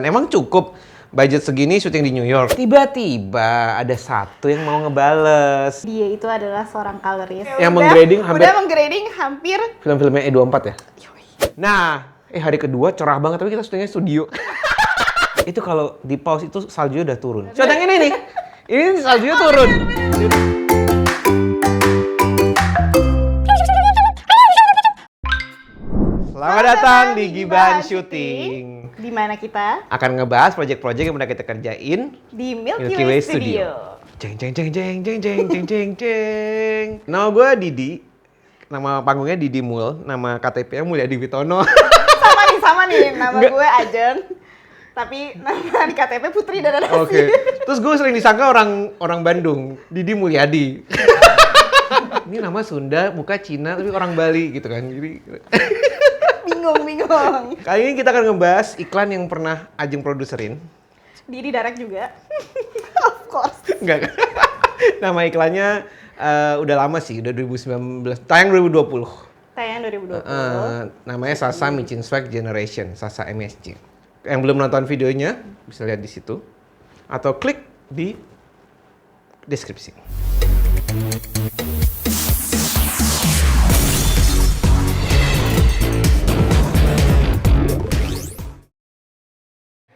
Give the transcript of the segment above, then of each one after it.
Emang cukup budget segini syuting di New York? Tiba-tiba ada satu yang mau ngebales. Dia itu adalah seorang coloris. Yang menggrading hampir... Udah menggrading hampir... Film-filmnya E24 ya? Nah, hari kedua cerah banget, tapi kita syutingnya studio. Itu kalau di pause itu saljunya udah turun. Shot yang ini nih, ini saljunya turun. Selamat datang di Giban Shooting. Di mana kita Akan ngebahas proyek-proyek yang udah kita kerjain di Milky Way Studio. Jeng jeng jeng jeng jeng jeng jeng jeng jeng. Nama gue Didi. Nama panggungnya Didi Mul. Nama KTP-nya Mulyadi Witono. Sama nih. Nama gue Ajeng. Tapi nama di KTP Putri dan Anasi. Oke. Terus gue sering disangka orang Bandung. Didi Mulyadi. Ini nama Sunda, muka Cina, tapi orang Bali gitu kan. Jadi bingung. kali ini kita akan ngebahas iklan yang pernah Ajeng produserin. Didi direct juga. Of course. Enggak. Nama iklannya udah lama sih, udah 2019. Tayang 2020. Tayang 2020. Namanya Sasa Micin Swag Generation, Sasa MSG. Yang belum nonton videonya bisa lihat di situ atau klik di deskripsi.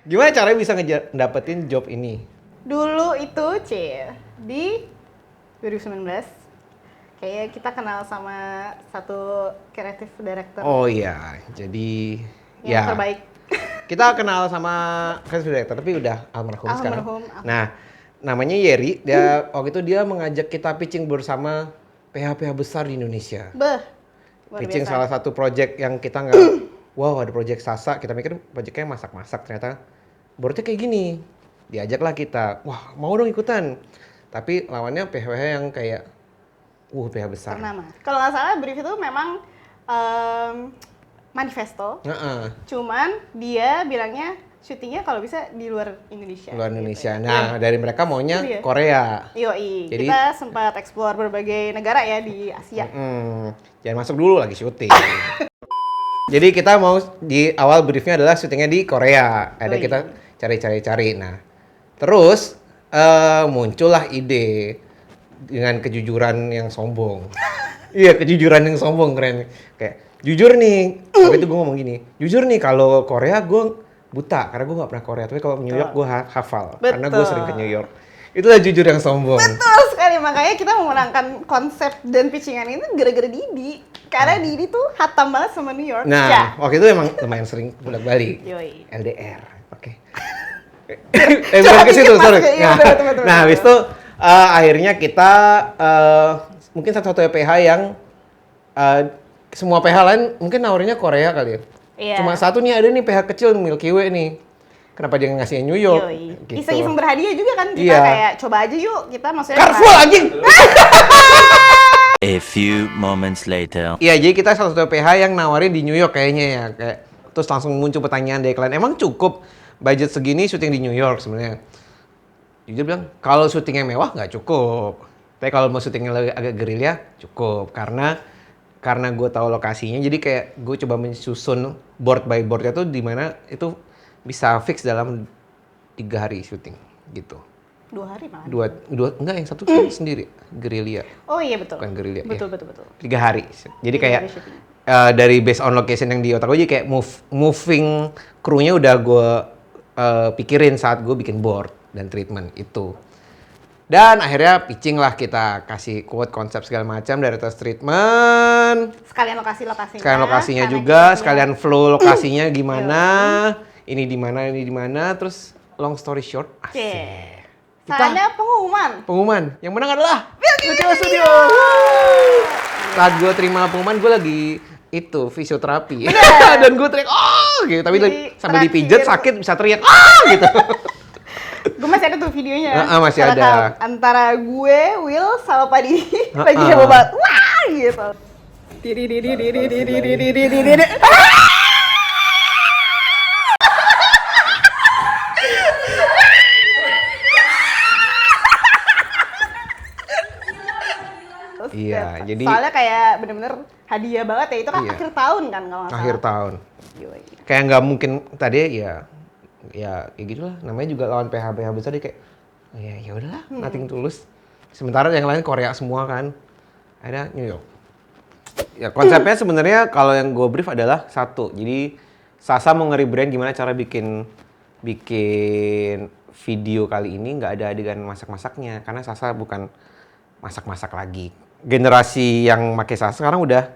Gimana caranya bisa dapetin job ini? Dulu itu di 2019 kayak kita kenal sama satu kreatif director. Oh iya, jadi yang terbaik. Kita kenal sama kreatif director tapi udah almarhum sekarang. Nah, namanya Yeri. Dia waktu itu dia mengajak kita pitching bersama PH-PH besar di Indonesia. Pitching salah satu project yang kita nggak, wow ada project Sasa, kita mikir projectnya masak-masak, ternyata boardnya kayak gini. Diajaklah kita, wah mau dong ikutan. Tapi lawannya PH-PH yang kayak, PH besar. Ternama. Kalau nggak salah brief itu memang manifesto. Cuman dia bilangnya syutingnya kalau bisa di luar Indonesia. Luar Indonesia. Gitu. Nah, dari mereka maunya Korea. Yoi. Jadi kita sempat explore berbagai negara ya di Asia. Jangan masuk dulu lagi syuting. Jadi kita mau di awal briefnya adalah syutingnya di Korea. Ada kita cari. Nah, terus muncullah ide dengan kejujuran yang sombong. Iya, kejujuran yang sombong keren. Kayak jujur nih, tapi itu gue ngomong gini, jujur nih kalau Korea gue buta karena gue nggak pernah Korea, tapi kalau New York gue hafal. Betul. Karena gue sering ke New York. Itulah jujur yang sombong. Betul sekali, makanya kita memenangkan konsep dan pitchingan itu gara-gara Didi. Karena Didi tuh hatam banget sama New York. Nah, waktu itu emang lumayan sering bolak-balik. LDR, oke. Bukan ke situ, sorry. Nah, habis itu akhirnya kita mungkin satu-satunya PH yang semua PH lain mungkin nawarinnya Korea kali ya. Iya. Cuma satu nih ada nih PH kecil Milky Way nih. Kenapa dia ngasihnya New York? Gitu. Iseng-iseng berhadiah juga kan kita kayak coba aja yuk kita maksudnya. Careful anjing! A few moments later. Iya, jadi kita salah satu PH yang nawarin di New York kayaknya ya. Kayak terus langsung muncul pertanyaan dari klien, emang cukup budget segini syuting di New York sebenarnya? Dia bilang, kalau syutingnya mewah nggak cukup. Tapi kalau mau syutingnya agak gerilya, cukup. Karena gue tahu lokasinya, jadi kayak gue coba mensusun board by boardnya tuh di mana itu bisa fix dalam 3 hari syuting gitu. 2 hari malah. Enggak, yang satu sendiri, gerilya. Oh iya betul. Bukan gerilya. Betul. 3 hari. Jadi kayak dari based on location yang di otak gue, jadi kayak moving krunya udah gue pikirin saat gue bikin board dan treatment itu. Dan akhirnya pitching lah, kita kasih quote, konsep segala macam dari atas treatment. Sekalian lokasinya. Sekalian lokasinya juga, sekalian flow lokasinya gimana. Ini di mana, terus long story short, asik. Ada pengumuman. Yang menang adalah Milky Way Studio. Saat gue terima pengumuman, gue lagi itu fisioterapi. Dan gue teriak, gitu. Tapi sambil dipijat sakit bisa teriak, gitu. Gue masih ada tuh videonya. Masih ada. Antara gue, Will, sama Pak Didi lagi heboh banget. Wah, gitu. Iya, jadi soalnya kayak bener-bener hadiah banget ya. Itu kan akhir tahun kan kalau nggak salah. Akhir tahun. Kayak nggak mungkin tadi ya ya kayak gitulah. Namanya juga lawan PH besar dia kayak ya udahlah, nothing tulus. Sementara yang lain Korea semua kan. Ada New York. Ya konsepnya sebenarnya kalau yang gue brief adalah satu. Jadi Sasa mau nge-rebrand gimana cara bikin video kali ini nggak ada adegan masak-masaknya karena Sasa bukan masak-masak lagi. Generasi yang pakai Sasa sekarang udah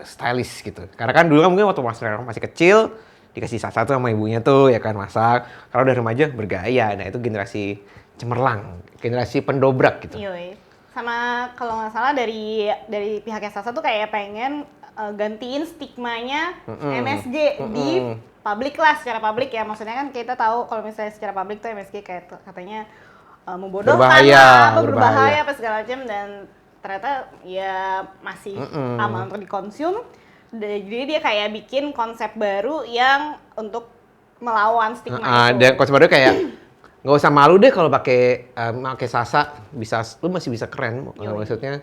stylish gitu. Karena kan dulu kan mungkin waktu masih kecil dikasih Sasa tuh sama ibunya tuh ya kan masak. Kalau udah remaja bergaya. Nah itu generasi cemerlang, generasi pendobrak gitu. Yoi. Sama kalau nggak salah dari pihaknya Sasa tuh kayak pengen gantiin stigmanya MSG di publik lah, secara publik ya. Maksudnya kan kita tahu kalau misalnya secara publik tuh MSG kayak katanya membodohkan berbahaya apa segala macam, dan ternyata ya masih aman untuk dikonsum. Jadi dia kayak bikin konsep baru yang untuk melawan stigma itu. Dan konsep baru kayak nggak usah malu deh kalau pakai Sasa, lu masih bisa keren. Maksudnya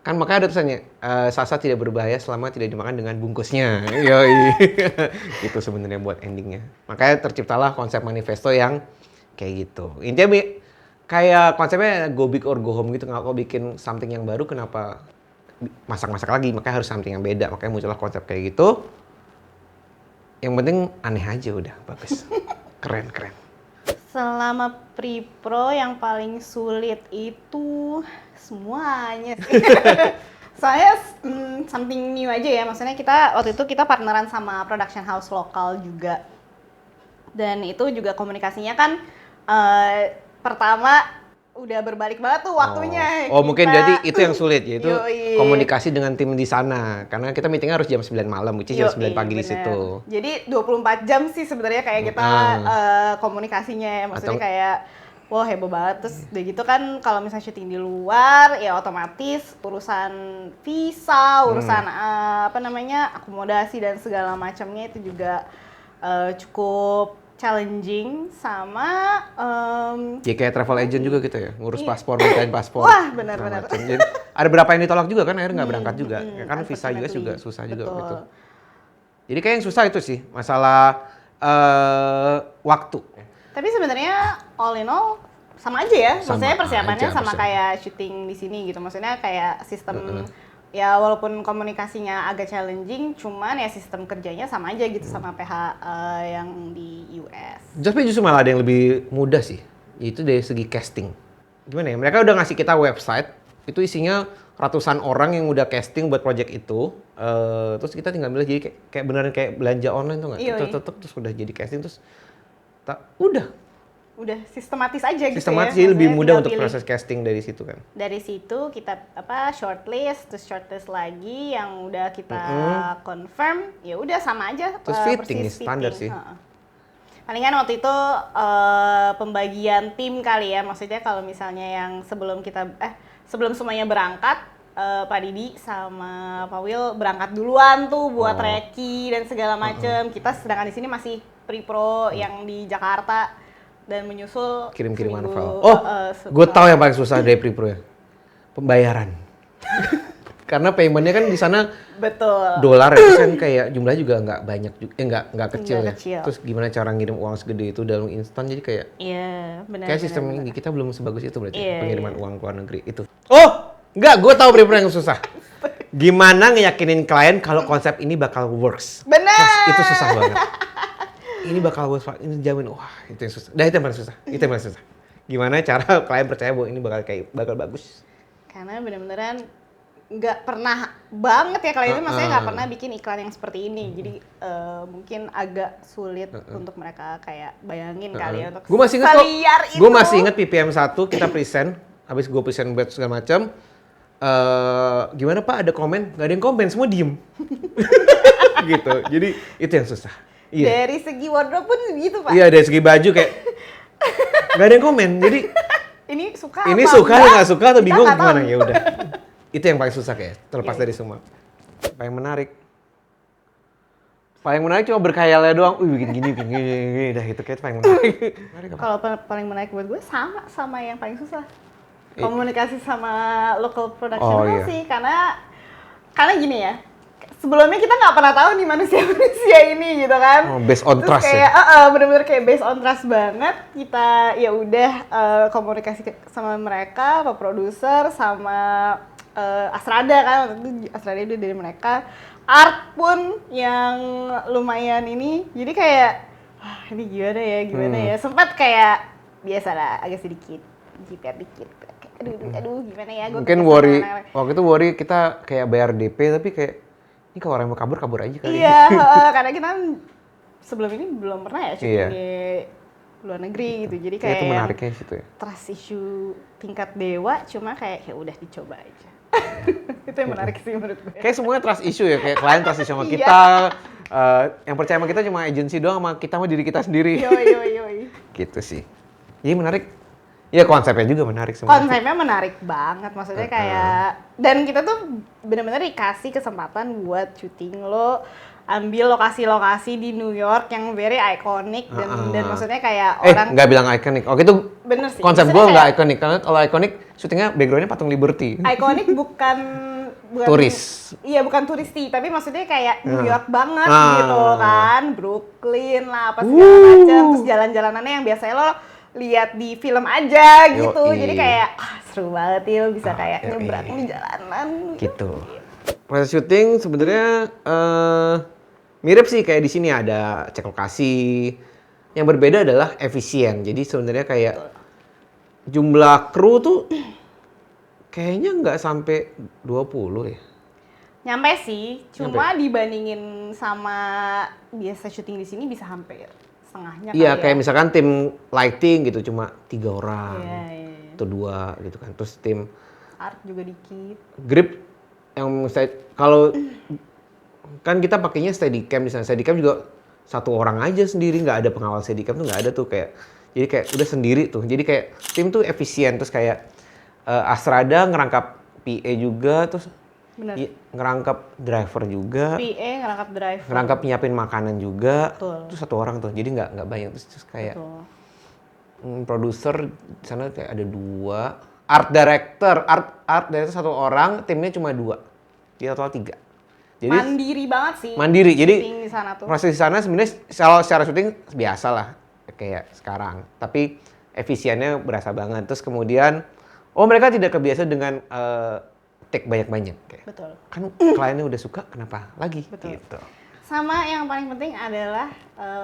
kan makanya ada tulisannya Sasa tidak berbahaya selama tidak dimakan dengan bungkusnya. Yoi. Itu sebenarnya buat endingnya. Makanya terciptalah konsep manifesto yang kayak gitu. Intinya kayak konsepnya go big or go home gitu. Nggak kok bikin something yang baru, kenapa masak-masak lagi? Makanya harus something yang beda. Makanya muncullah konsep kayak gitu. Yang penting aneh aja udah bagus. Keren. Selama pre-pro yang paling sulit itu semuanya sih. Soalnya something new aja ya, maksudnya waktu itu kita partneran sama production house lokal juga. Dan itu juga komunikasinya kan pertama udah berbalik banget tuh waktunya. Mungkin jadi itu yang sulit, yaitu komunikasi dengan tim di sana. Karena kita meetingnya harus jam 9 malam, which is jam 9 pagi di situ. Jadi 24 jam sih sebenarnya kayak kita komunikasinya ya. Maksudnya kayak wah heboh banget. Terus udah gitu kan kalau misalnya syuting di luar ya otomatis urusan visa, urusan akomodasi dan segala macamnya itu juga cukup challenging. Sama ya kayak travel agent juga gitu ya, ngurus paspor, mintain paspor. Wah benar-benar. Ada berapa yang ditolak juga kan, akhirnya nggak berangkat juga. Ya kan visa juga susah juga gitu. Jadi kayak yang susah itu sih masalah waktu. Tapi sebenarnya all in all sama aja ya. Maksudnya persiapannya sama kayak syuting di sini gitu. Maksudnya kayak sistem ya walaupun komunikasinya agak challenging, cuman ya sistem kerjanya sama aja gitu sama PH yang di US. Tapi justru malah ada yang lebih mudah sih, yaitu dari segi casting. Gimana ya, mereka udah ngasih kita website, itu isinya ratusan orang yang udah casting buat project itu. Terus kita tinggal milih, jadi kayak beneran kayak belanja online tuh nggak? Terus udah jadi casting, terus udah sistematis aja gitu. Sistematis ya. Jadi lebih mudah untuk proses casting dari situ kan. Dari situ kita shortlist, terus shortlist lagi yang udah kita confirm, ya udah sama aja. Terus fitting standar sih. Palingan waktu itu pembagian tim kali ya, maksudnya kalau misalnya yang sebelum semuanya berangkat, Pak Didi sama Pak Will berangkat duluan tuh buat reki dan segala macem. Kita sedangkan di sini masih pre-pro yang di Jakarta. Dan menyusul kirim-kiriman file. Gue tahu yang paling susah dari pre-pro ya, pembayaran. Karena paymentnya kan di sana dolar itu kan kayak jumlahnya juga nggak banyak, nggak kecil ya. Terus gimana cara ngirim uang segede itu dalam instan, jadi kayak benar. Kayak sistem ini kita belum sebagus itu berarti pengiriman uang ke luar negeri itu. Gue tahu pre-pro yang susah. Gimana ngeyakinin klien kalau konsep ini bakal works? Benar. Itu susah banget. Ini bakal bos, ini jamin, itu yang susah. Itu yang paling susah. Gimana cara klien percaya bahwa ini bakal bagus? Karena benar-benaran nggak pernah banget ya kalau itu, maksudnya nggak pernah bikin iklan yang seperti ini. Jadi mungkin agak sulit untuk mereka kayak bayangin kali ya untuk Gue masih inget PPM 1 kita present, habis gue present buat segala macam. Gimana Pak, ada komen? Nggak ada yang komen, semua diem. Gitu. Jadi itu yang susah. Iya. Dari segi wardrobe pun gitu Pak? Iya, dari segi baju kayak nggak ada yang komen, jadi ini suka nggak suka atau bingung gimana, ya udah. Itu yang paling susah kayak, terlepas dari semua. Paling menarik cuma berkhayalnya doang, bikin gini, dah itu kayak paling menarik. Kalau paling menarik buat gue sama yang paling susah, komunikasi sama local production house sih, karena gini ya. sebelumnya kita nggak pernah tahu nih manusia ini gitu kan. Based on Terus trust kayak, ya? bener-bener kayak based on trust banget. Kita ya udah komunikasi sama mereka, sama produser, sama Astrada kan. Waktu itu Astrada itu dari mereka. Art pun yang lumayan ini. Jadi kayak, ini gimana ya. Sempat kayak, biasalah agak sedikit, jiper dikit. Aduh, gimana ya. Mungkin worry, waktu itu worry kita kayak bayar DP tapi kayak, ini kalau orang mau kabur aja kali. Iya, karena kita sebelum ini belum pernah ya syuting di luar negeri gitu. Jadi kayak itu menariknya situ ya. Trust issue tingkat dewa, cuma kayak ya udah dicoba aja. Itu yang menarik sih menurut gue. Kayak semuanya trust issue ya, kayak klien trust issue sama kita. Yang percaya sama kita cuma agensi doang, sama kita sama diri kita sendiri. Yoi. Gitu sih. Jadi menarik. Ya konsepnya juga menarik sebenarnya. Konsepnya menarik banget, maksudnya kayak dan kita tuh benar-benar dikasih kesempatan buat syuting. Lo ambil lokasi-lokasi di New York yang very iconic dan maksudnya kayak orang nggak bilang iconic. Oke itu bener sih. Konsep gue nggak iconic karena kalau iconic syutingnya backgroundnya patung Liberty. Iconic bukan turis. Iya bukan turisti, tapi maksudnya kayak New York banget gitu kan, Brooklyn lah apa segala macam, terus jalan-jalanannya yang biasanya lo lihat di film aja gitu. Jadi kayak seru banget ya bisa kayak nyebrang di jalanan gitu. Proses syuting sebenarnya mirip sih kayak di sini ada cek lokasi. Yang berbeda adalah efisien. Jadi sebenarnya kayak jumlah kru tuh kayaknya nggak sampai 20 ya. Nyampe sih, cuma dibandingin sama biasa syuting di sini bisa hampir setengahnya. Iya, kayak misalkan tim lighting gitu cuma 3 orang atau 2 gitu kan. Terus tim art juga dikit. Grip yang kalau kan kita pakainya Steadicam di sana. Steadicam juga 1 orang aja sendiri, nggak ada pengawal Steadicam tuh nggak ada tuh kayak. Jadi kayak udah sendiri tuh. Jadi kayak tim tuh efisien terus kayak Astrada ngerangkap PA juga terus ngerangkap driver juga. PA ngerangkap driver. Ngerangkap nyiapin makanan juga. Betul. Terus 1 orang tuh. Jadi nggak banyak terus kayak produser di sana kayak ada 2. Art director 1 orang, timnya cuma 2. Di total 3. Jadi mandiri banget sih. Mandiri. Jadi di sana tuh. proses di sana sebenarnya kalau secara syuting biasa lah kayak sekarang. Tapi efisiennya berasa banget. Terus kemudian mereka tidak kebiasa dengan take banyak-banyak kayak. Betul. Kan kliennya udah suka, kenapa lagi? Betul. Gitu. Sama yang paling penting adalah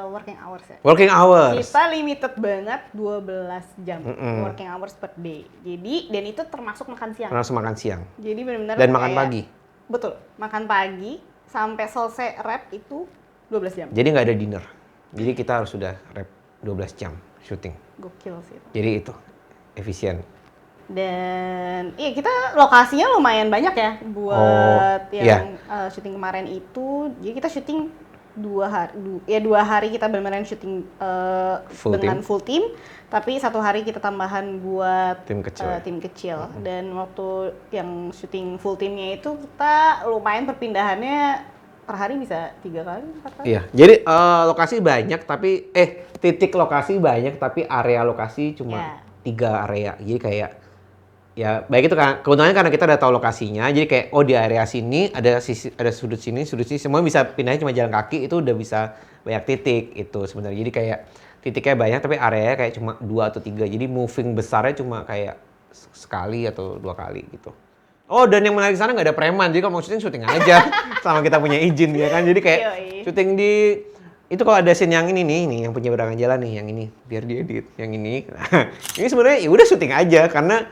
working hours ya. Working hours. Kita limited banget 12 jam working hours per day. Jadi dan itu termasuk makan siang. Termasuk makan siang. Jadi benar-benar dan makan pagi. Betul. Makan pagi sampai selesai rep itu 12 jam. Jadi nggak ada dinner. Jadi kita harus sudah rep 12 jam syuting. Gokil sih itu. Jadi itu efisien. Dan iya kita lokasinya lumayan banyak ya buat yang syuting kemarin itu. Jadi kita syuting 2 hari, 2 hari kita benar-benar syuting full team. Tapi 1 hari kita tambahan buat tim kecil. Dan waktu yang syuting full teamnya itu kita lumayan perpindahannya per hari bisa 3 kali, 4 kali. Iya, jadi lokasi banyak tapi titik lokasi banyak tapi area lokasi cuma 3 area. Jadi kayak ya baik itu kan keuntungannya karena kita udah tahu lokasinya. Jadi kayak di area sini ada sudut sini semua bisa pindahnya cuma jalan kaki, itu udah bisa banyak titik itu sebenarnya. Jadi kayak titiknya banyak tapi areanya kayak cuma 2 atau 3. Jadi moving besarnya cuma kayak sekali atau 2 kali gitu. Dan yang menarik sana nggak ada preman, jadi kalau mau syuting aja sama kita punya izin ya kan. Jadi kayak syuting di itu kalau ada scene yang ini nih yang penyeberangan jalan nih, yang ini biar diedit, yang ini. Nah, ini sebenarnya ya udah syuting aja karena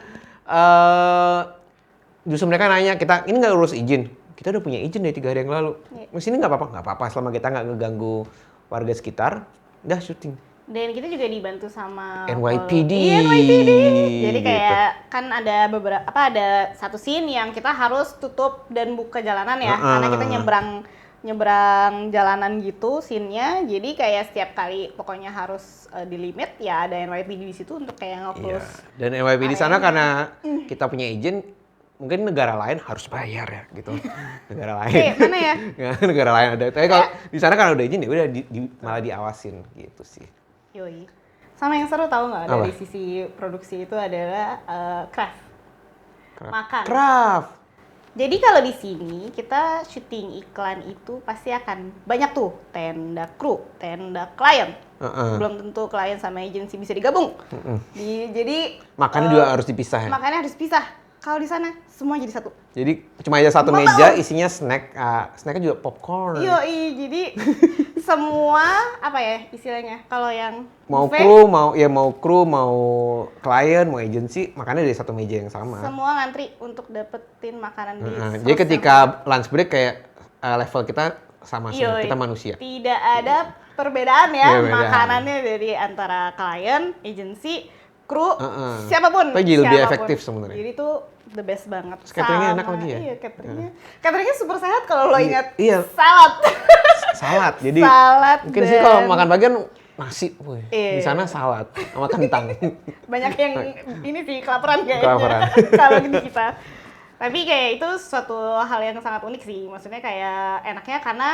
justru mereka nanya kita ini nggak urus izin. Kita udah punya izin dari 3 hari yang lalu. Di sini nggak apa-apa selama kita nggak ngeganggu warga sekitar, udah syuting. Dan kita juga dibantu sama NYPD. Jadi kayak kan ada ada 1 scene yang kita harus tutup dan buka jalanan ya, karena kita nyebrang jalanan gitu scene-nya. Jadi kayak setiap kali pokoknya harus di limit ya ada NYPD di situ untuk kayak nge-close. Dan NYPD di sana karena kita punya izin, mungkin negara lain harus bayar ya gitu. Negara lain. Mana ya? Negara lain ada. Tapi kalau di sana kan udah izin ya udah malah diawasin gitu sih. Yoi. Sama yang seru tahu nggak dari sisi produksi itu adalah craft. Makan. Craft. Jadi kalau di sini kita syuting iklan itu pasti akan banyak tuh tenda kru, tenda klien. Belum tentu klien sama agensi bisa digabung. Jadi makannya juga harus dipisah ya. Makannya harus pisah. Kalau di sana semua jadi satu. Jadi cuma aja satu meja isinya snack, snacknya juga popcorn. Yoi, jadi semua apa ya istilahnya? Kalau yang mau buffet, kru, mau klien, mau agensi, makannya dari satu meja yang sama. Semua ngantri untuk dapetin makanan di jadi ketika lunch break kayak level kita sama semua, kita manusia. Tidak ada perbedaan ya makanannya dari antara klien, agensi, kru, siapapun. Tapi jadi lebih efektif sebenarnya. Jadi itu the best banget. Cateringnya enak lagi ya? Iya, cateringnya super sehat kalau lo ingat. Iya. Salad. Salad, jadi salad mungkin sih kalau makan bagian nasi, di sana salad sama kentang. Banyak yang ini sih kelaparan kayaknya. Kelaparan. Kalau di kita. Tapi kayak itu suatu hal yang sangat unik sih. Maksudnya kayak enaknya karena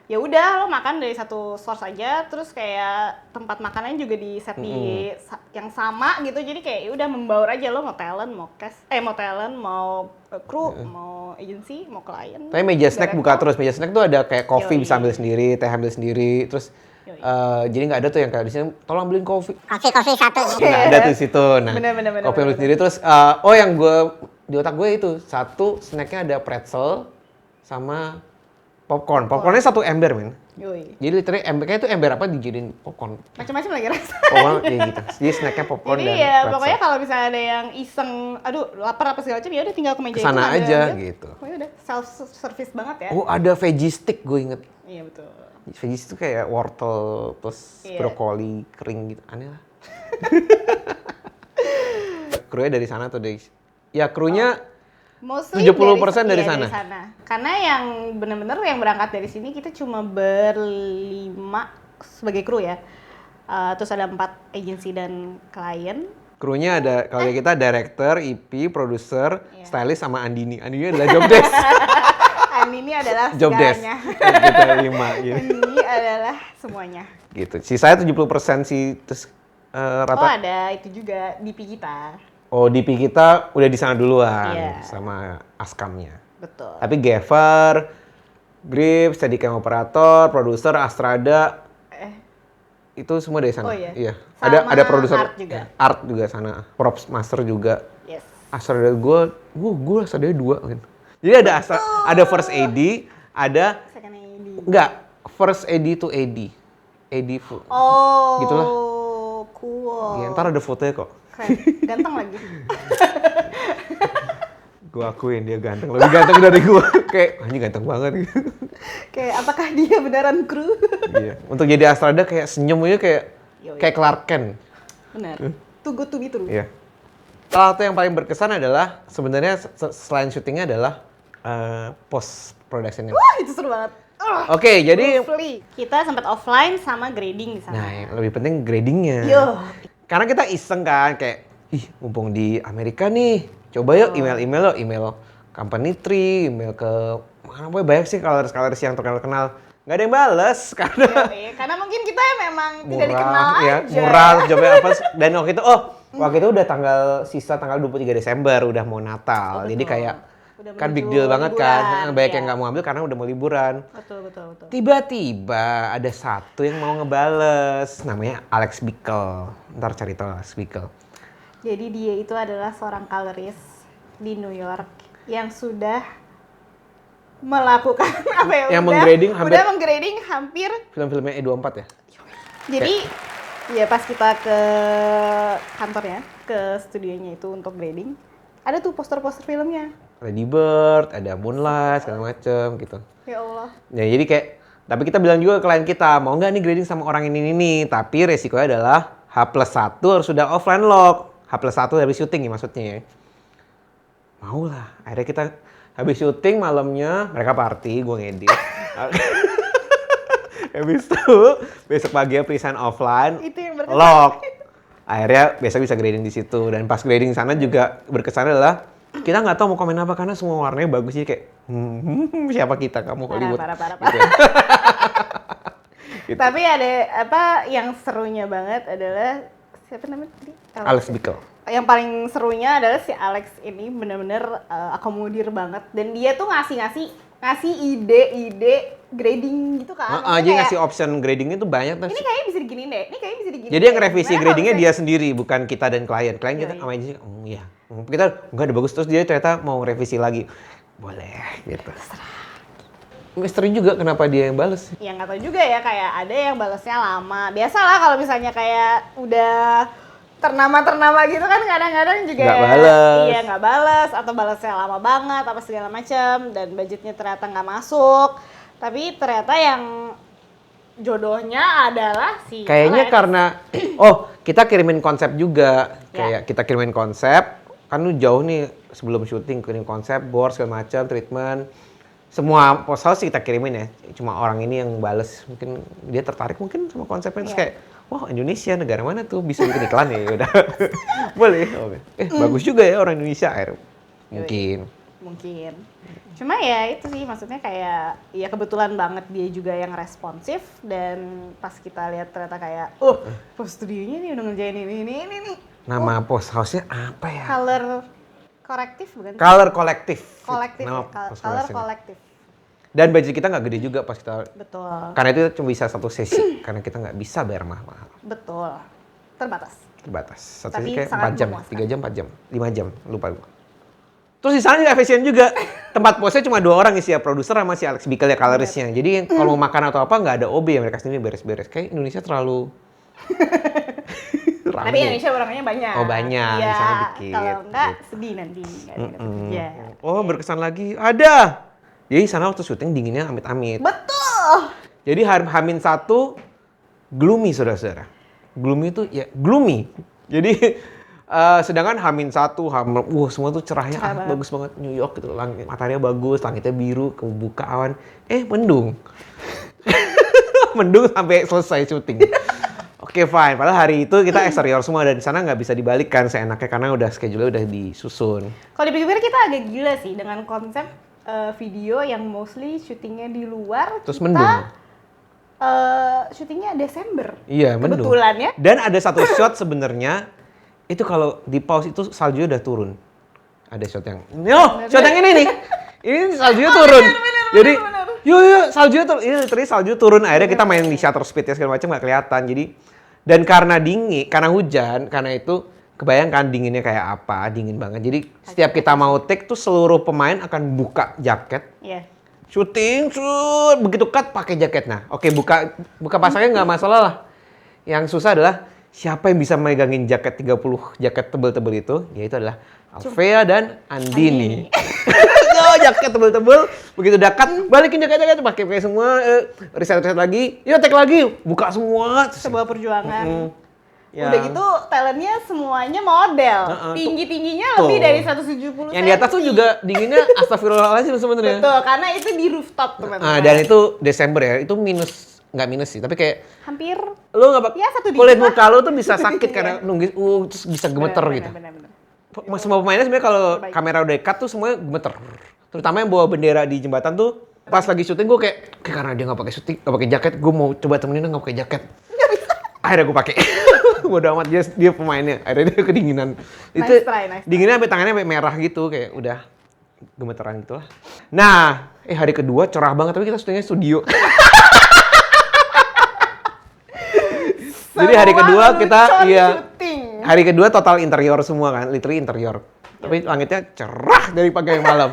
ya udah lo makan dari satu source aja, terus kayak tempat makanannya juga di set di yang sama gitu, jadi kayak ya udah membaur aja, lo mau talent, mau kru, mau agency, mau klien. Tapi meja snack buka terus, meja snack tuh ada kayak coffee bisa ambil sendiri, teh ambil sendiri, terus jadi nggak ada tuh yang kayak di sini tolong ambilin kopi satu. Nggak ada tuh situ. Nah, kopi ambil sendiri terus yang di otak gue itu satu snacknya ada pretzel sama popcorn. Popcornnya satu ember, men. Yoi. Jadi literally embernya itu ember apa dijadiin popcorn. Macam-macam lagi rasa. Popcorn ya gitu. Jadi snacknya popcorn jadi dan ya pretzel. pokoknya kalau misalnya ada yang iseng, aduh lapar apa segala macam, ya udah tinggal ke meja itu. Kesana aja gitu. Pokoknya udah self service banget ya. Oh, ada veggie stick gue inget. Iya betul. Veggie stick tuh kayak wortel terus brokoli kering gitu. Aneh lah. Krunya dari sana tuh, guys. Ya krunya Mostly 70% dari sana. Karena yang benar-benar yang berangkat dari sini kita cuma berlima sebagai kru ya. Terus ada 4 agensi dan klien. Krunya ada kalau kita director, EP, produser, stylist sama Andini. Andini adalah job desk. Andini adalah job desk. segalanya. Kita 5 gitu. Andini adalah semuanya. Gitu. Sisanya 70% sih terus rata. Oh, ada itu juga DP kita. Oh, DP kita udah di sana duluan sama Askamnya. Betul. Tapi Gaffer, Grip, Steadicam operator, produser, Astrada, itu semua dari sana. Oh iya. Iya. Sama Ada produser art juga. Art juga sana. Props master juga. Yes. Astrada gue Astrada 2 kan. Jadi ada first AD, ada Second AD. enggak, first AD to AD. AD full. Oh. Gitulah. Cool. Ya, ntar ada fotonya kok. Keren. Ganteng lagi. Gue akuin dia ganteng, lebih ganteng dari gue. Kayak, ini ganteng banget gitu. Kayak apakah dia beneran kru? Iya. Untuk jadi Astrada kayak senyumnya kayak Clark Kent. Benar. Too good to be true. Iya. Salah satu yang paling berkesan adalah sebenarnya selain syutingnya adalah post productionnya. Wah, itu seru banget. Oke, jadi kita sempat offline sama grading di sana. nah, yang lebih penting gradingnya. Yo. Karena kita iseng kan, kayak, mumpung di Amerika nih, coba yuk email company tree, email ke mana banyak sih colors yang terkenal. Nggak ada yang bales karena mungkin kita memang tidak dikenal ya, aja. murah, jawabnya apa? Dan waktu itu udah tanggal 23 Desember udah mau Natal, jadi kayak udah kan big deal banget liburan, kan, banyak yang nggak mau ambil karena udah mau liburan. Betul. Tiba-tiba ada satu yang mau ngebales, namanya Alex Bickel. Ntar cari tahu Alex Bickel. Jadi dia itu adalah seorang colorist di New York yang sudah melakukan apa ya? Yang menggrading hampir film-filmnya E24 ya. Jadi ya pas kita ke kantornya, ke studionya itu untuk grading, ada tuh poster-poster filmnya. Lady Bird, ada Moonlight, segala macem gitu. Ya Allah. Ya jadi kayak, tapi kita bilang juga ke klien kita, mau nggak nih grading sama orang ini, tapi resikonya adalah H+1 harus sudah offline log. H+1 habis syuting ya maksudnya ya. Mau lah, akhirnya kita habis syuting malamnya, mereka party, gue ngedit. Habis itu, besok pagi present offline, Itu yang berkesan. log. Akhirnya besok bisa grading di situ, dan pas grading sana juga berkesan adalah kita nggak tahu mau komen apa karena semua warnanya bagus sih kayak siapa kita kamu Hollywood. Parah. Gitu ya. Gitu. Tapi ada apa yang serunya banget adalah siapa namanya tadi? Alex Bickel. yang paling serunya adalah si Alex ini bener-bener akomodir banget, dan dia tuh ngasih ide-ide grading gitu kan. Jadi ngasih option gradingnya tuh banyak. Ini kayaknya bisa diginiin deh, ini kayaknya bisa diginiin. Jadi yang revisi gradingnya dia sendiri, bukan kita dan klien. Klien kita sama aja, iya. Kita nggak ada bagus, terus dia ternyata mau revisi lagi. Boleh, gitu. Misteri juga kenapa dia yang bales. Ya nggak tahu juga ya, kayak ada yang balesnya lama. Biasalah kalau misalnya kayak udah ternama gitu kan kadang-kadang juga nggak bales. Iya nggak bales, atau balesnya lama banget apa segala macam, dan budgetnya ternyata nggak masuk. Tapi ternyata yang jodohnya adalah si kayaknya Alex. Karena kita kirimin konsep juga. Kayak kita kirimin konsep, kan lu jauh nih sebelum syuting kirim konsep, board segala macam, treatment. Semua post house kita kirimin ya. Cuma orang ini yang bales, mungkin dia tertarik mungkin sama konsepnya, terus kayak wah, Indonesia negara mana tuh bisa bikin iklan ya, udah. Boleh. Bagus juga ya orang Indonesia. Mungkin. Cuma ya itu sih, maksudnya kayak ya kebetulan banget dia juga yang responsif, dan pas kita lihat ternyata kayak post studionya nih udah ngerjain ini nih. Nama post house-nya apa ya? Color Kolektif bukan? Color Kolektif. Color Kolektif. Dan budget kita nggak gede juga pas kita. Betul. Karena itu cuma bisa satu sesi, karena kita nggak bisa bayar mahal. Betul. Terbatas. Satu Tapi sesi kayak sangat 4 jam, memuaskan. 3 jam, 4 jam, 5 jam, lupa gue. Terus di sana juga efisien juga. Tempat posnya cuma 2 orang isi ya, produser sama si Alex Bikel ya, colorisnya. Jadi kalau mau makan atau apa nggak ada OB ya, mereka sendiri beres-beres. Kayak Indonesia terlalu Tapi Indonesia orangnya banyak. Oh banyak, ya, di sana dikit. Kalau enggak gitu. sedih nanti. Nggak ada kerja. Oh berkesan lagi, ada. Jadi sana waktu syuting dinginnya amit-amit. Betul. Jadi Hamin 1 gloomy saudara-saudara. Gloomy itu ya gloomy. Jadi sedangkan Hamin 1, semua tuh cerahnya bagus banget. New York gitu, langit mataharinya bagus, langitnya biru, kebuka awan. Mendung. Mendung sampai selesai syuting. Oke, fine. Padahal hari itu kita eksterior semua, dan di sana nggak bisa dibalikkan seenaknya karena udah schedule-nya udah disusun. Kalau dipikir-pikir kita agak gila sih dengan konsep video yang mostly syutingnya di luar. Terus mendung. Syutingnya Desember. Iya, mendung. Kebetulan ya. Dan ada satu shot sebenarnya itu kalau di pause itu salju udah turun. Ada shot yang, shot yang ini nih. Ini saljunya turun. Jadi, yuk saljunya turun. Ini literally salju turun. Akhirnya kita main di shutter speed ya segala macam nggak kelihatan. Jadi, dan karena dingin, karena hujan, karena itu kebayangkan dinginnya kayak apa, dingin banget. Jadi setiap kita mau take tuh seluruh pemain akan buka jaket. Iya. Syuting, begitu cut pakai jaket. Nah, oke buka pasangnya nggak masalah lah. Yang susah adalah siapa yang bisa megangin jaket 30 jaket tebel-tebel itu, yaitu adalah Alfea dan Andini. Jaket tebel-tebel, begitu udah cut, balikin jaket-jaket, pakai semua, reset lagi, take lagi, buka semua. Sebuah perjuangan. Ya. Udah gitu talentnya semuanya model. Tinggi-tingginya lebih dari 170 Yang di atas tuh juga dinginnya astagfirullahaladzim sebenarnya. Betul, karena itu di rooftop teman-teman. Dan itu Desember ya, itu nggak minus sih, tapi kayak hampir lu nggak kulit muka lu tuh bisa sakit karena nunggu, terus bisa gemeter gitu. Bener. Semua pemainnya sebenarnya kalau kamera udah cut tuh semuanya gemeter. Terutama yang bawa bendera di jembatan tuh, pas lagi syuting gue kayak karena dia nggak pakai jaket, gue mau coba temenin nggak pakai jaket. Akhirnya gue pakai. Bodo amat, dia pemainnya. Akhirnya dia kedinginan. Itu dinginnya sampai tangannya sampai merah gitu, kayak udah gemeteran gitu lah. Nah, hari kedua cerah banget, tapi kita syutingnya studio. Jadi hari kedua kita hari kedua total interior semua kan, literally interior. Tapi langitnya cerah dari pagi yang malam.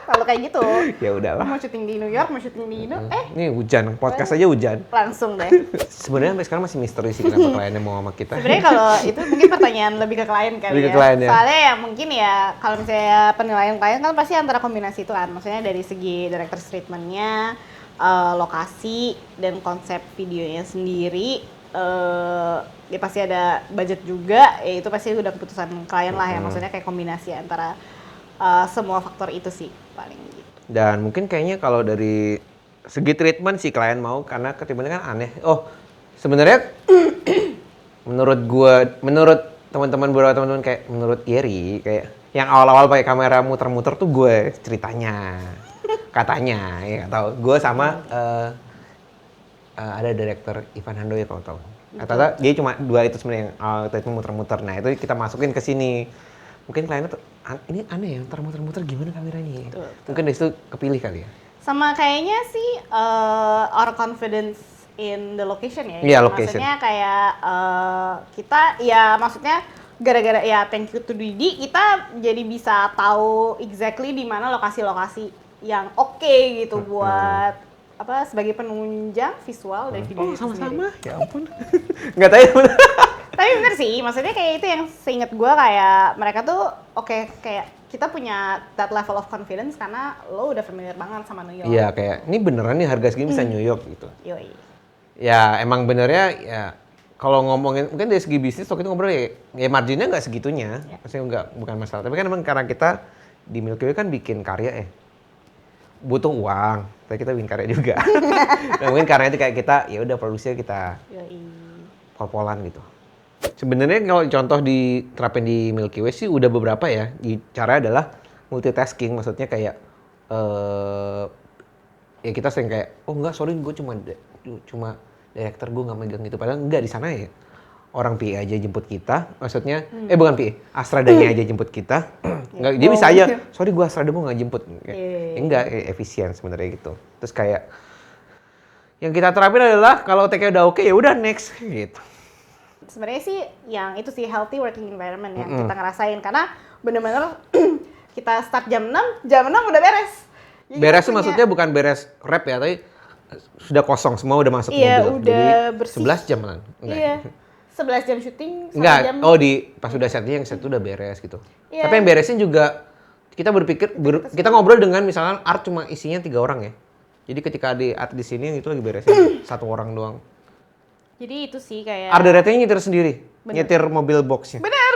Kalau kayak gitu. Ya udahlah. Mau syuting di New York, mau syuting di Ini hujan, podcast aja hujan. Langsung deh. Sebenarnya sampai sekarang masih misteri sih kenapa kliennya mau sama kita. Sebenarnya kalau itu mungkin pertanyaan lebih ke klien kali lebih ya. Ke klien, ya. Soalnya ya mungkin ya kalau misalnya penilaian klien kan pasti antara kombinasi itu kan. Maksudnya dari segi director treatment-nya, lokasi dan konsep videonya sendiri. Ya pasti ada budget juga, ya itu pasti udah keputusan klien lah ya. Maksudnya kayak kombinasi antara semua faktor itu sih paling gitu. Dan mungkin kayaknya kalau dari segi treatment si klien mau, karena ketimbangnya kan aneh. Sebenarnya menurut beberapa teman-teman kayak menurut Yeri kayak yang awal-awal pakai kamera muter-muter tuh gue ceritanya. Katanya, ya nggak tahu. Gue sama ada director Ivan Handoyo kalau tahu. Ternyata dia cuma 2 itu sebenarnya yang kita muter-muter. Nah itu kita masukin ke sini. Mungkin kliennya tuh, ini aneh ya, ntar muter-muter gimana kameranya. Betul. Mungkin dari situ kepilih kali ya. Sama kayaknya sih our confidence in the location ya. Iya, location. Maksudnya kayak kita ya maksudnya gara-gara ya thank you to Didi kita jadi bisa tahu exactly di mana lokasi-lokasi yang oke gitu buat apa sebagai penunjang visual dari video itu sama-sama sendiri. Ya ampun. Nggak tahu ya. Tapi bener sih, maksudnya kayak itu yang seinget gue kayak mereka tuh kayak kita punya that level of confidence karena lo udah familiar banget sama New York. Iya kayak ini beneran nih harga segini bisa New York gitu. Yoi. Ya emang benernya ya kalau ngomongin mungkin dari segi bisnis waktu itu ngobrol ya marginnya nggak segitunya, maksudnya bukan masalah. Tapi kan emang karena kita di Milky Way kan bikin karya butuh uang, tapi kita bikin karya juga. Nah, mungkin karena itu kayak kita ya udah produksinya kita pol-polan gitu. Sebenarnya kalau contoh diterapin di Milky Way sih udah beberapa ya. Caranya adalah multitasking, maksudnya kayak ya kita sering kayak enggak sorry gue cuma director gue nggak megang gitu, padahal enggak di sana ya orang PA aja jemput kita, maksudnya bukan PA, Astradanya aja jemput kita, nggak dia bisa aja, sorry gue Astrada gue nggak jemput, enggak efisien sebenarnya gitu. Terus kayak yang kita terapin adalah kalau take-nya udah oke ya udah next gitu. Sebenarnya sih yang itu sih healthy working environment yang kita ngerasain karena bener-bener kita start jam 6 udah beres. Jadi beres tuh maksudnya bukan beres rap ya, tapi sudah kosong semua udah masuk mobil. Iya, udah jadi bersih. 11 jam kan? Iya. 11 jam syuting, 1 enggak. jam. Oh, pas udah setnya yang set udah beres gitu. Iya. Tapi yang beresin juga kita berpikir kita ngobrol dengan misalkan art cuma isinya 3 orang ya. Jadi ketika di art di sini itu lagi beresin 1 orang doang. Jadi itu sih kayak Art directornya nyetir sendiri. Nyetir mobil boxnya. Benar.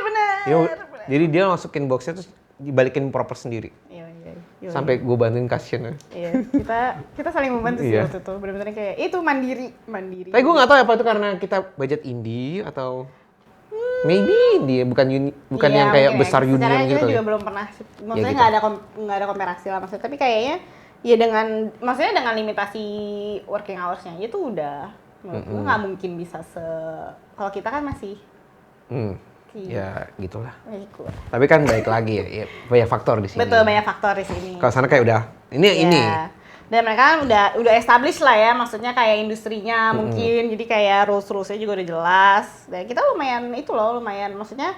Jadi dia masukin boxnya terus dibalikin proper sendiri. Iya. Sampai gue bantuin kasian. Iya, kita saling membantu sih waktu itu. Benar-benar kayak itu mandiri. Tapi gue nggak tahu apa itu karena kita budget indie atau maybe indie bukan yang kayak besar union gitu. Kita juga belum pernah, maksudnya nggak ada komparasi lah maksudnya. Tapi kayaknya ya maksudnya dengan limitasi working hours-nya itu udah, nggak mungkin bisa kalau kita kan masih. Ya gitulah. Tapi kan baik lagi ya, banyak faktor di sini. Betul, banyak faktor di sini. Kalau sana kayak udah ini. Dan mereka kan udah established lah ya, maksudnya kayak industrinya mungkin, jadi kayak rules-rulesnya juga udah jelas. Dan kita lumayan maksudnya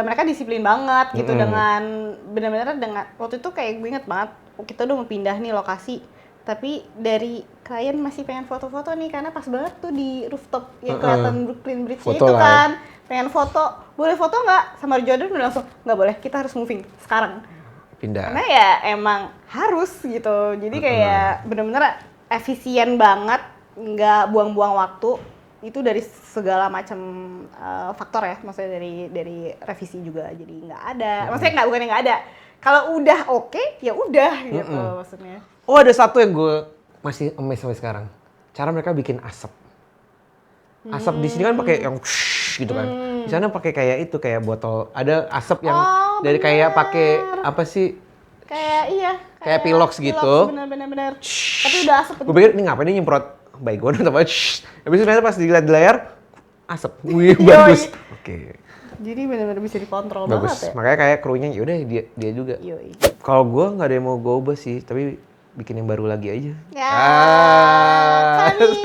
mereka disiplin banget gitu dengan benar-benar dengan waktu itu kayak gue inget banget kita udah mau pindah nih lokasi. Tapi dari klien masih pengen foto-foto nih karena pas banget tuh di rooftop yang kelihatan Brooklyn Bridge itu kan. Pengen foto, boleh foto nggak? Sama Jordan udah langsung, nggak boleh, kita harus moving sekarang. Pindah. Karena ya emang harus gitu, jadi kayak bener-bener efisien banget, nggak buang-buang waktu. Itu dari segala macam faktor ya, maksudnya dari revisi juga, jadi nggak ada. Maksudnya bukan nggak ada, kalau udah oke, ya udah gitu maksudnya. Oh ada satu yang gue masih amazed sampai sekarang, cara mereka bikin asap. Asap di sini kan pakai yang gitu kan. Di sana pakai kayak itu kayak botol. Ada asap yang dari kayak pakai apa sih? Kayak pilox gitu. Bener. Tapi udah asap. Gue pikir ini ngapain dia nyemprot baygon atau apa? Habis itu ternyata pas dilihat di layar asap. Wih bagus. Oke. Jadi benar-benar bisa dikontrol bagus. banget ya. Makanya kayak krunya yaudah dia juga. Kalau gue nggak ada yang mau gue ubah sih, tapi bikin yang baru lagi aja. Ya, kami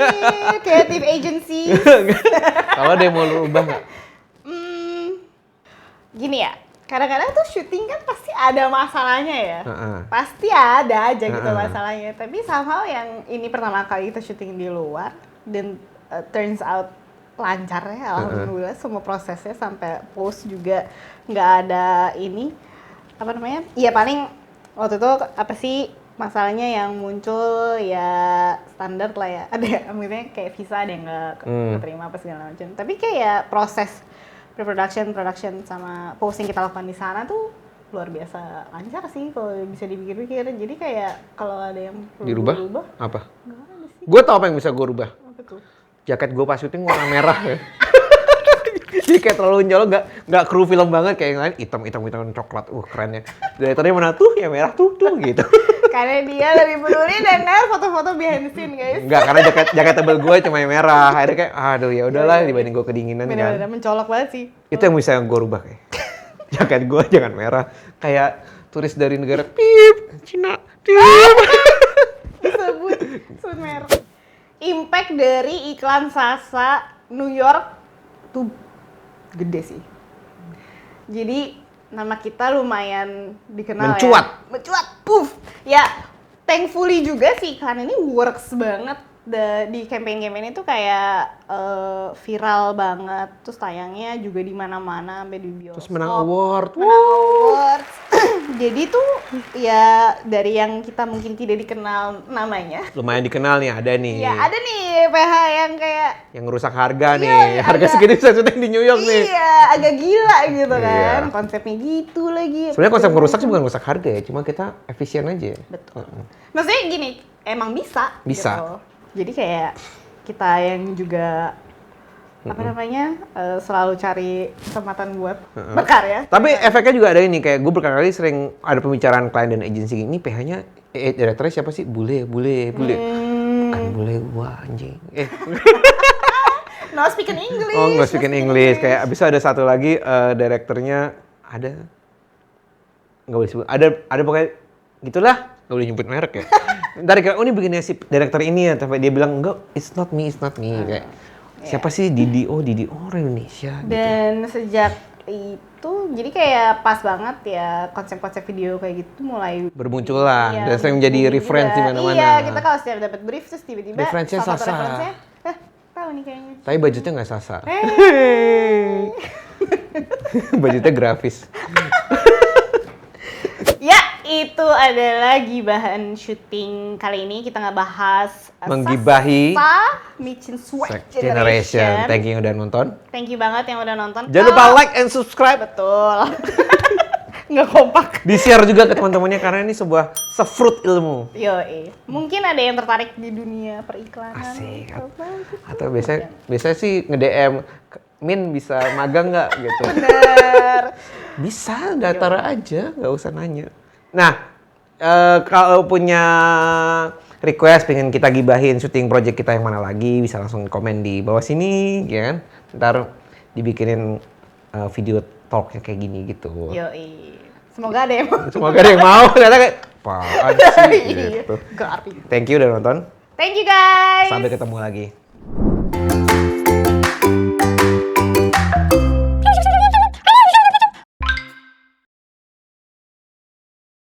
creative agency. Kalau ada yang mau lu ubah nggak? Gini ya, kadang-kadang tuh syuting kan pasti ada masalahnya ya. Pasti ada aja gitu masalahnya. Tapi somehow yang ini pertama kali kita syuting di luar dan turns out lancar ya, alhamdulillah semua prosesnya sampai post juga nggak ada ini apa namanya? Iya paling waktu itu apa sih? Masalahnya yang muncul ya standar lah ya, ada akhirnya kayak visa ada yang nggak keterima apa segala macam. Tapi kayak proses pre-production, production sama posting kita lakukan di sana tuh luar biasa lancar sih kalau bisa dipikir-pikir. Jadi kayak kalau ada yang perlu dirubah apa? Gue tau apa yang bisa gue rubah. Apa tuh? Jaket gue pas syuting warna merah ya. Jadi kayak terlalu nyolong, nggak kru film banget kayak yang lain hitam coklat, keren ya. Dari tadi mana tuh yang merah tuh gitu. Karena dia lebih peduli dengan foto-foto behind the scene, guys. Enggak, karena jaket tebel gue cuma yang merah. Akhirnya kayak, aduh ya udahlah dibanding gue kedinginan kan. Bener-bener mencolok banget sih. Itu yang bisa gue rubah kayak. Jaket gue jangan merah. Kayak turis dari negara Cina. Disebut merek. Impact dari iklan Sasa New York tuh gede sih. Jadi nama kita lumayan dikenal Mencuat. ya. Mencuat. Puff. Ya, thankfully juga sih iklan ini works banget. Di campaign-campaign itu kayak viral banget. Terus tayangnya juga di mana-mana, sampai di bioskop. Terus menang award. Menang award. Jadi tuh ya dari yang kita mungkin tidak dikenal namanya. Lumayan dikenal nih, ada nih. Ya ada nih PH yang kayak Yang ngerusak harga nih. Iya, Harga agak- segitu bisa syuting di New York nih. iya, agak gila gitu Iya. kan. Konsepnya gitu lagi. Sebenarnya konsep ngerusak sih bukan ngerusak harga ya, cuma kita efisien aja. Betul. Maksudnya gini, emang bisa. Bisa. Gitu. Jadi kayak kita yang juga apa namanya selalu cari kesempatan buat berkarya. Tapi efeknya juga ada ini, kayak gue berkali-kali sering ada pembicaraan klien dan agensi ini PH-nya, direkturnya siapa sih? Bule. Kan bule gua anjing. No speaking English. Oh, nggak speaking English. Kayak abis itu ada satu lagi direkturnya ada nggak boleh sebut. Ada pokoknya gitulah, nggak boleh nyebut merek ya. Ntar kayak ini bikinnya si direktur ini ya, tapi dia bilang enggak, it's not me. Kayak siapa sih Didi? Oh orang Indonesia. Gitu. Dan sejak itu jadi kayak pas banget ya konsep-konsep video kayak gitu mulai Bermunculan iya, dan sering menjadi juga. reference di mana-mana. Iya, kita kalau setiap dapat brief terus tiba-tiba Referensinya salah satu Sasa. referensinya, tahu nih kayaknya. Tapi budgetnya nggak Sasa. Hey. Budgetnya grafis. Ya, itu adalah gibahan syuting kali ini. Kita ngebahas Menggibahi Sasa Micin Swag Sex Generation. Thank you yang udah nonton. Thank you banget yang udah nonton. Jangan lupa like and subscribe. Betul. Nggak kompak. Di-share juga ke teman-temannya karena ini sebuah sefruit ilmu. Yoi. Mungkin ada yang tertarik di dunia periklanan. Asik. Apa gitu. Atau biasanya sih nge-DM, Min bisa magang nggak gitu. Bener. Bisa, daftar aja, nggak usah nanya. Nah, kalau punya request pengen kita gibahin syuting project kita yang mana lagi, bisa langsung komen di bawah sini, ya kan? Ntar dibikinin video talknya kayak gini gitu. Yoi. Semoga ada yang mau. Semoga ada yang mau, ternyata kayak, apaan sih gitu. Gak arti. Thank you udah nonton, Thank you guys. sampai ketemu lagi.